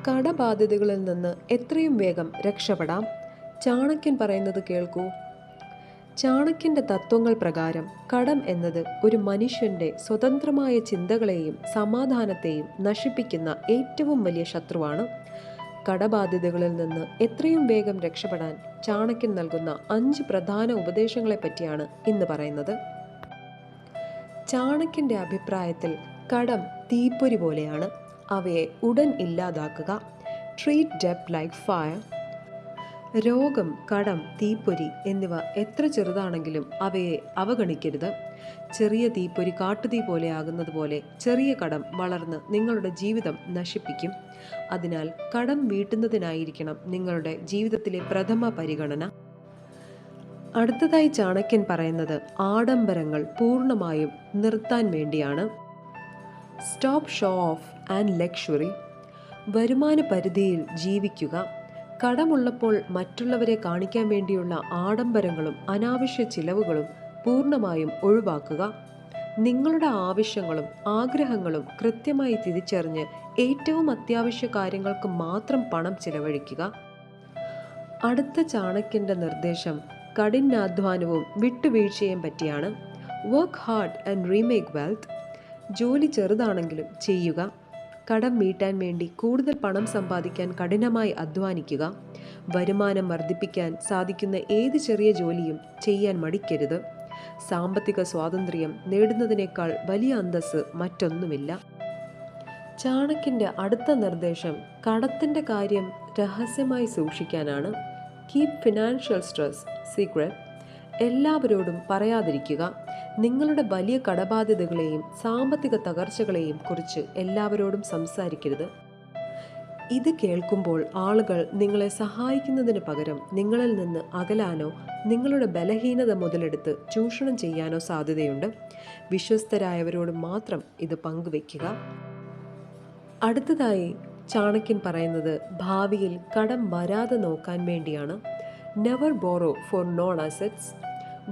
കടബാധ്യതകളിൽ നിന്ന് എത്രയും വേഗം രക്ഷപ്പെടാം. ചാണക്യൻ പറയുന്നത് കേൾക്കൂ. ചാണക്യന്റെ തത്വങ്ങൾ പ്രകാരം കടം എന്നത് ഒരു മനുഷ്യന്റെ സ്വതന്ത്രമായ ചിന്തകളെയും സമാധാനത്തെയും നശിപ്പിക്കുന്ന ഏറ്റവും വലിയ ശത്രുവാണ്. കടബാധ്യതകളിൽ നിന്ന് എത്രയും വേഗം രക്ഷപ്പെടാൻ ചാണക്യൻ നൽകുന്ന 5 പ്രധാന ഉപദേശങ്ങളെ പറ്റിയാണ് ഇന്ന് പറയുന്നത്. ചാണക്യന്റെ അഭിപ്രായത്തിൽ കടം തീപ്പൊരി പോലെയാണ്. അവയെ ഉടൻ ഇല്ലാതാക്കുക. ട്രീറ്റ് ഡെബ്റ്റ് ലൈക്ക് ഫയർ. രോഗം, കടം, തീപ്പൊരി എന്നിവ എത്ര ചെറുതാണെങ്കിലും അവയെ അവഗണിക്കരുത്. ചെറിയ തീപ്പൊരി കാട്ടുതീ പോലെയാകുന്നത് പോലെ ചെറിയ കടം വളർന്ന് നിങ്ങളുടെ ജീവിതം നശിപ്പിക്കും. അതിനാൽ കടം വീട്ടുന്നതിനായിരിക്കണം നിങ്ങളുടെ ജീവിതത്തിലെ പ്രഥമ പരിഗണന. അടുത്തതായി ചാണക്യൻ പറയുന്നത് ആഡംബരങ്ങൾ പൂർണ്ണമായും നിർത്താൻ വേണ്ടിയാണ്. Stop show of and luxury. വരുമാന പരിധിയിൽ ജീവിക്കുക. കടമുള്ളപ്പോൾ മറ്റുള്ളവരെ കാണിക്കാൻ വേണ്ടിയുള്ള ആഡംബരങ്ങളും അനാവശ്യ ചിലവുകളും പൂർണ്ണമായും ഒഴിവാക്കുക. നിങ്ങളുടെ ആവശ്യങ്ങളും ആഗ്രഹങ്ങളും കൃത്യമായി തിരിച്ചറിഞ്ഞ് ഏറ്റവും അത്യാവശ്യ കാര്യങ്ങൾക്ക് മാത്രം പണം ചിലവഴിക്കുക. അടുത്ത ചാണക്യന്റെ നിർദ്ദേശം കഠിനാധ്വാനവും വിട്ടുവീഴ്ചയും പറ്റിയാണ്. Work hard and remake wealth. ജോലി ചെറുതാണെങ്കിലും ചെയ്യുക. കടം വീട്ടാൻ വേണ്ടി കൂടുതൽ പണം സമ്പാദിക്കാൻ കഠിനമായി അധ്വാനിക്കുക. വരുമാനം വർദ്ധിപ്പിക്കാൻ സാധിക്കുന്ന ഏത് ചെറിയ ജോലിയും ചെയ്യാൻ മടിക്കരുത്. സാമ്പത്തിക സ്വാതന്ത്ര്യം നേടുന്നതിനേക്കാൾ വലിയ അന്തസ്സ് മറ്റൊന്നുമില്ല. ചാണക്യന്റെ അടുത്ത നിർദ്ദേശം കടത്തിന്റെ കാര്യം രഹസ്യമായി സൂക്ഷിക്കാനാണ്. Keep financial stress secret. എല്ലാവരോടും പറയാതിരിക്കുക. നിങ്ങളുടെ വലിയ കടബാധ്യതകളെയും സാമ്പത്തിക തകർച്ചകളെയും കുറിച്ച് എല്ലാവരോടും സംസാരിക്കരുത്. ഇത് കേൾക്കുമ്പോൾ ആളുകൾ നിങ്ങളെ സഹായിക്കുന്നതിന് പകരം നിങ്ങളിൽ നിന്ന് അകലാനോ നിങ്ങളുടെ ബലഹീനത മുതലെടുത്ത് ചൂഷണം ചെയ്യാനോ സാധ്യതയുണ്ട്. വിശ്വസ്തരായവരോട് മാത്രം ഇത് പങ്കുവയ്ക്കുക. അടുത്തതായി ചാണക്യൻ പറയുന്നത് ഭാവിയിൽ കടം വരാതെ നോക്കാൻ വേണ്ടിയാണ്. Never borrow four non assets.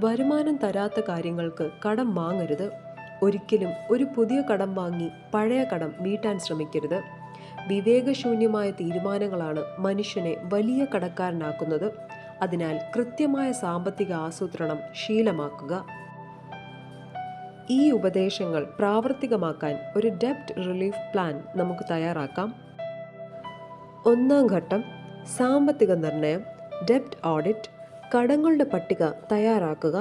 വരുമാനം തരാത്ത കാര്യങ്ങൾക്ക് കടം വാങ്ങരുത്. ഒരിക്കലും ഒരു പുതിയ കടം വാങ്ങി പഴയ കടം വീട്ടാൻ ശ്രമിക്കരുത്. വിവേകശൂന്യമായ തീരുമാനങ്ങളാണ് മനുഷ്യനെ വലിയ കടക്കാരനാക്കുന്നത്. അതിനാൽ കൃത്യമായ സാമ്പത്തിക ആസൂത്രണം ശീലമാക്കുക. ഈ ഉപദേശങ്ങൾ പ്രാവർത്തികമാക്കാൻ ഒരു ഡെബ്റ്റ് റിലീഫ് പ്ലാൻ നമുക്ക് തയ്യാറാക്കാം. 1-ാം ഘട്ടം സാമ്പത്തിക നിർണയം, ഡെബ്റ്റ് ഓഡിറ്റ്. കടങ്ങളുടെ പട്ടിക തയ്യാറാക്കുക.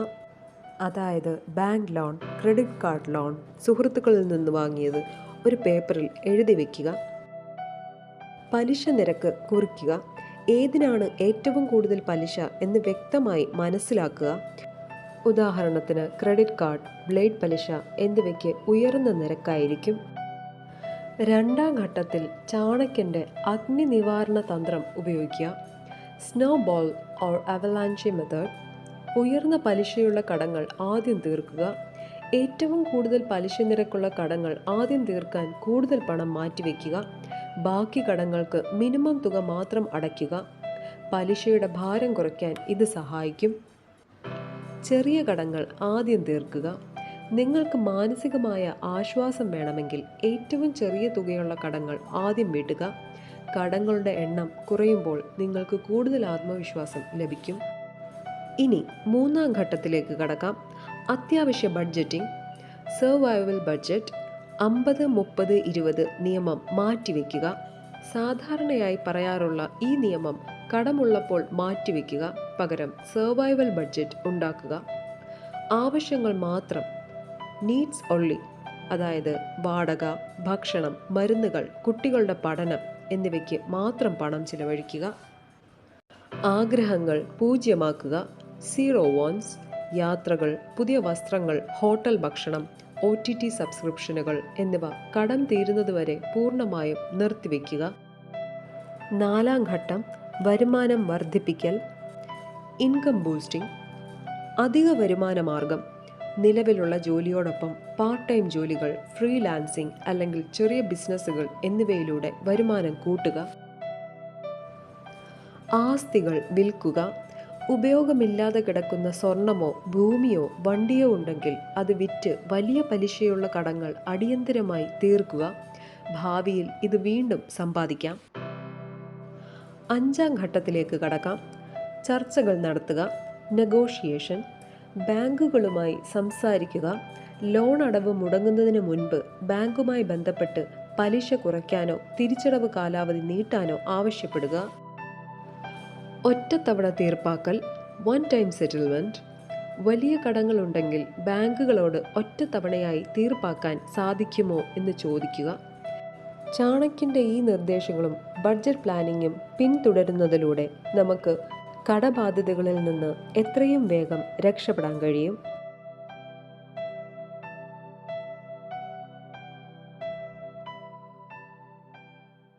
അതായത് bank loan, credit card loan, സുഹൃത്തുക്കളിൽ നിന്ന് വാങ്ങിയത് ഒരു പേപ്പറിൽ എഴുതി വയ്ക്കുക. പലിശ നിരക്ക് കുറിക്കുക. ഏതിനാണ് ഏറ്റവും കൂടുതൽ പലിശ എന്ന് വ്യക്തമായി മനസ്സിലാക്കുക. ഉദാഹരണത്തിന് ക്രെഡിറ്റ് കാർഡ്, ബ്ലേഡ് പലിശ എന്നിവയ്ക്ക് ഉയർന്ന നിരക്കായിരിക്കും. 2-ാം ഘട്ടത്തിൽ ചാണക്യന്റെ അഗ്നി നിവാരണ തന്ത്രം ഉപയോഗിക്കുക. Snowball or avalanche method. ഉയർന്ന പലിശയുള്ള കടങ്ങൾ ആദ്യം തീർക്കുക. ഏറ്റവും കൂടുതൽ പലിശ നിരക്കുള്ള കടങ്ങൾ ആദ്യം തീർക്കാൻ കൂടുതൽ പണം മാറ്റിവെക്കുക. ബാക്കി കടങ്ങൾക്ക് മിനിമം തുക മാത്രം അടയ്ക്കുക. പലിശയുടെ ഭാരം കുറയ്ക്കാൻ ഇത് സഹായിക്കും. ചെറിയ കടങ്ങൾ ആദ്യം തീർക്കുക. നിങ്ങൾക്ക് മാനസികമായ ആശ്വാസം വേണമെങ്കിൽ ഏറ്റവും ചെറിയ തുകയുള്ള കടങ്ങൾ ആദ്യം വീട്ടുക. കടങ്ങളുടെ എണ്ണം കുറയുമ്പോൾ നിങ്ങൾക്ക് കൂടുതൽ ആത്മവിശ്വാസം ലഭിക്കും. ഇനി 3-ാം ഘട്ടത്തിലേക്ക് കടക്കാം. അത്യാവശ്യ ബഡ്ജറ്റിംഗ്, സർവൈവൽ ബഡ്ജറ്റ്. 50-30-20 നിയമം മാറ്റിവെക്കുക. സാധാരണയായി പറയാറുള്ള ഈ നിയമം കടമുള്ളപ്പോൾ മാറ്റിവെക്കുക. പകരം സർവൈവൽ ബഡ്ജറ്റ് ഉണ്ടാക്കുക. ആവശ്യങ്ങൾ മാത്രം, നീഡ്സ് ഒൺലി. അതായത് വാടക, ഭക്ഷണം, മരുന്നുകൾ, കുട്ടികളുടെ പഠനം എന്നിവയ്ക്ക് മാത്രം പണം ചിലവഴിക്കുക. ആഗ്രഹങ്ങൾ പൂജ്യമാക്കുക. സീറോ വോൺസ്. യാത്രകൾ, പുതിയ വസ്ത്രങ്ങൾ, ഹോട്ടൽ ഭക്ഷണം, OTT സബ്സ്ക്രിപ്ഷനുകൾ എന്നിവ കടം തീരുന്നതുവരെ പൂർണ്ണമായും നിർത്തിവെക്കുക. 4-ാം ഘട്ടം വരുമാനം വർദ്ധിപ്പിക്കൽ, ഇൻകം ബൂസ്റ്റിംഗ്. അധിക വരുമാന മാർഗം. നിലവിലുള്ള ജോലിയോടൊപ്പം പാർട്ട് ടൈം ജോലികൾ, ഫ്രീലാൻസിംഗ് അല്ലെങ്കിൽ ചെറിയ ബിസിനസ്സുകൾ എന്നിവയിലൂടെ വരുമാനം കൂട്ടുക. ആസ്തികൾ വിൽക്കുക. ഉപയോഗമില്ലാതെ കിടക്കുന്ന സ്വർണമോ ഭൂമിയോ വണ്ടിയോ ഉണ്ടെങ്കിൽ അത് വിറ്റ് വലിയ പലിശയുള്ള കടങ്ങൾ അടിയന്തരമായി തീർക്കുക. ഭാവിയിൽ ഇത് വീണ്ടും സമ്പാദിക്കാം. 5-ാം ഘട്ടത്തിലേക്ക് കടക്കാം. ചർച്ചകൾ നടത്തുക, നെഗോഷിയേഷൻ. ബാങ്കുകളുമായി സംസാരിക്കുക. ലോൺ അടവ് മുടങ്ങുന്നതിന് മുൻപ് ബാങ്കുമായി ബന്ധപ്പെട്ട് പലിശ കുറയ്ക്കാനോ തിരിച്ചടവ് കാലാവധി നീട്ടാനോ ആവശ്യപ്പെടുക. ഒറ്റത്തവണ തീർപ്പാക്കൽ, വൺ ടൈം സെറ്റിൽമെൻറ്റ്. വലിയ കടങ്ങളുണ്ടെങ്കിൽ ബാങ്കുകളോട് ഒറ്റത്തവണയായി തീർപ്പാക്കാൻ സാധിക്കുമോ എന്ന് ചോദിക്കുക. ചാണക്യൻ്റെ ഈ നിർദ്ദേശങ്ങളും ബഡ്ജറ്റ് പ്ലാനിങ്ങും പിന്തുടരുന്നതിലൂടെ നമുക്ക് കടബാധ്യതകളിൽ നിന്ന് എത്രയും വേഗം രക്ഷപ്പെടാൻ കഴിയും.